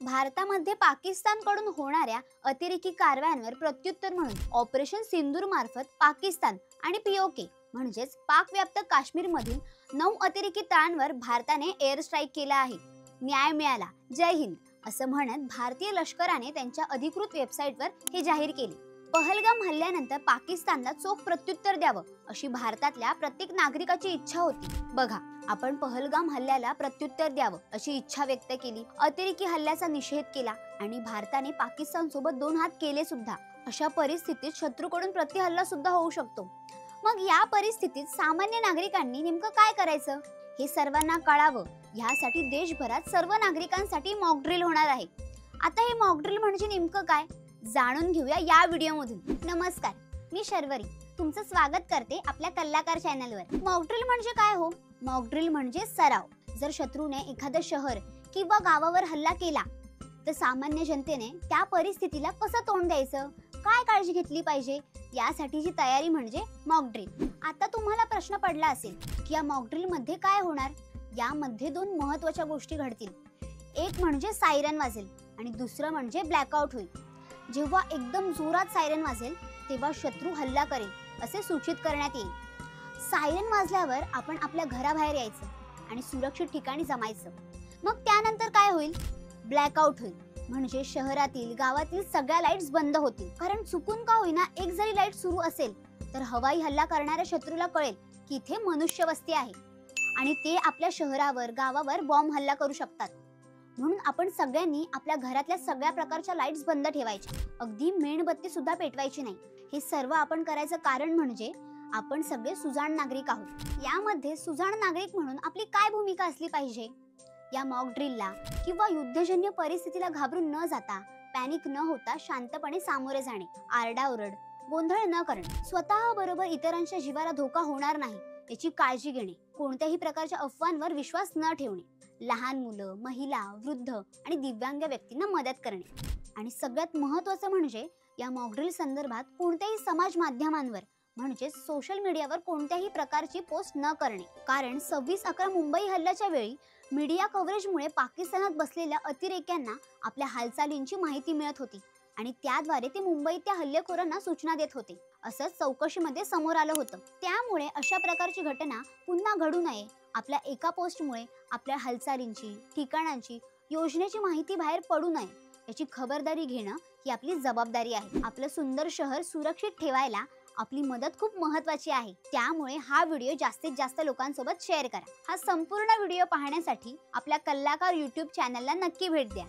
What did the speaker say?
भारतामध्ये पाकिस्तानकडून होणाऱ्या अतिरेकी कारवायांवर प्रत्युत्तर म्हणून ऑपरेशन सिंदूर मार्फत पाकिस्तान आणि पीओके म्हणजेच पाक व्याप्त काश्मीरमधील 9 अतिरेकी तळांवर भारताने एअर स्ट्राईक केला आहे। न्याय मिळाला, जय हिंद असं म्हणत भारतीय लष्कराने त्यांच्या अधिकृत वेबसाईटवर हे जाहीर केले। पहलगाम हल्ल्यानंतर पाकिस्तानला चोख प्रत्युत्तर द्यावं अशी भारतातल्या प्रत्येक नागरिकाची इच्छा होती। बघा, आपण पहलगाम हल्ल्याला प्रत्युत्तर द्यावं अशी इच्छा व्यक्त केली, अतिरेकी हल्ल्याचा निषेध केला आणि भारताने पाकिस्तान सोबत 2 हात केले सुद्धा। अशा परिस्थितीत शत्रूकडून प्रतिहल्ला सुद्धा होऊ शकतो। मग या परिस्थितीत सामान्य नागरिकांनी नेमकं काय करायचं हे सर्वांना कळावं यासाठी देशभरात सर्व नागरिकांसाठी मॉक ड्रिल होणार आहे। आता हे मॉक ड्रिल म्हणजे नेमकं काय जाणून घेऊया या व्हिडिओमधून। नमस्कार, मी शर्वरी तुमचं स्वागत करते आपल्या कलाकार चॅनलवर। मॉक ड्रिल म्हणजे काय हो? मॉक ड्रिल म्हणजे सराव। जर शत्रूने एखादं शहर किंवा गावावर हल्ला केला तर सामान्य जनतेने त्या परिस्थितीला कसं तोंड द्यायचं, काय काळजी घेतली पाहिजे यासाठीची तयारी म्हणजे मॉक ड्रिल। आता तुम्हाला प्रश्न पडला असेल की या मॉक ड्रिल मध्ये काय होणार? यामध्ये 2 महत्त्वाच्या गोष्टी घडतील। एक म्हणजे सायरन वाजेल आणि दुसरं म्हणजे ब्लॅकआउट होईल। जेव्हा एकदम जोरात सायरन वाजेल तेव्हा शत्रू हल्ला करेल असे सूचित करण्यात येईल। सायरन वाजल्यावर आपण आपल्या घराबाहेर यायचं आणि सुरक्षित ठिकाणी जमायचं। मग त्यानंतर काय होईल? ब्लॅकआउट होईल, म्हणजे शहरातील गावातील सगळ्या लाईट्स बंद होतील। कारण चुकून का होईना एक जरी लाईट सुरू असेल तर हवाई हल्ला करणाऱ्या शत्रूला कळेल की इथे मनुष्य वस्ती आहे आणि ते आपल्या शहरावर गावावर बॉम्ब हल्ला करू शकतात। म्हणून आपण सगळ्यांनी आपल्या घरातल्या सगळ्या प्रकारच्या लाईट्स बंद ठेवायच्या, अगदी मेणबत्ती सुद्धा पेटवायची नाही। हे सर्व आपण करायचं कारण म्हणजे आपण सगळे सुजाण नागरिक आहोत। यामध्ये सुजाण नागरिक म्हणून आपली काय भूमिका असली पाहिजे? या मॉक ड्रिलला किंवा युद्धजन्य परिस्थितीला घाबरून न जाता, पॅनिक न होता शांतपणे सामोरे जाणे, आरडाओरड, गोंधळ न करणे, स्वतः बरोबर इतरांच्या जीवाला धोका होणार नाही याची काळजी घेणे, कोणत्याही प्रकारच्या अफवांवर विश्वास न ठेवणे, लहान मुलं, महिला, वृद्ध आणि दिव्यांग व्यक्तींना मदत करणे आणि सगळ्यात महत्त्वाचं म्हणजे या मॉक ड्रिल संदर्भात कोणत्याही समाज माध्यमांवर म्हणजे सोशल मीडियावर कोणत्याही प्रकारची पोस्ट न करणे। कारण 26/11 मुंबई हल्ल्याच्या वेळी मीडिया कव्हरेजमुळे पाकिस्तानात बसलेल्या अतिरेक्यांना आपल्या हालचालींची माहिती मिळत होती आणि त्याद्वारे ते मुंबईत त्या हल्लेखोरांना सूचना देत होते असं चौकशीमध्ये समोर आलं होतं। त्यामुळे अशा प्रकारची घटना पुन्हा घडू नये, आपल्या एका पोस्टमुळे आपल्या हालचालींची, ठिकाणांची, योजनेची माहिती बाहेर पडू नये याची खबरदारी घेणं ही आपली जबाबदारी आहे। आपलं सुंदर शहर सुरक्षित ठेवायला आपली मदत खूप महत्त्वाची आहे। त्यामुळे हा व्हिडिओ जास्तीत जास्त लोकांसोबत शेअर करा। हा संपूर्ण व्हिडिओ पाहण्यासाठी आपल्या कलाकार YouTube चॅनलला नक्की भेट द्या।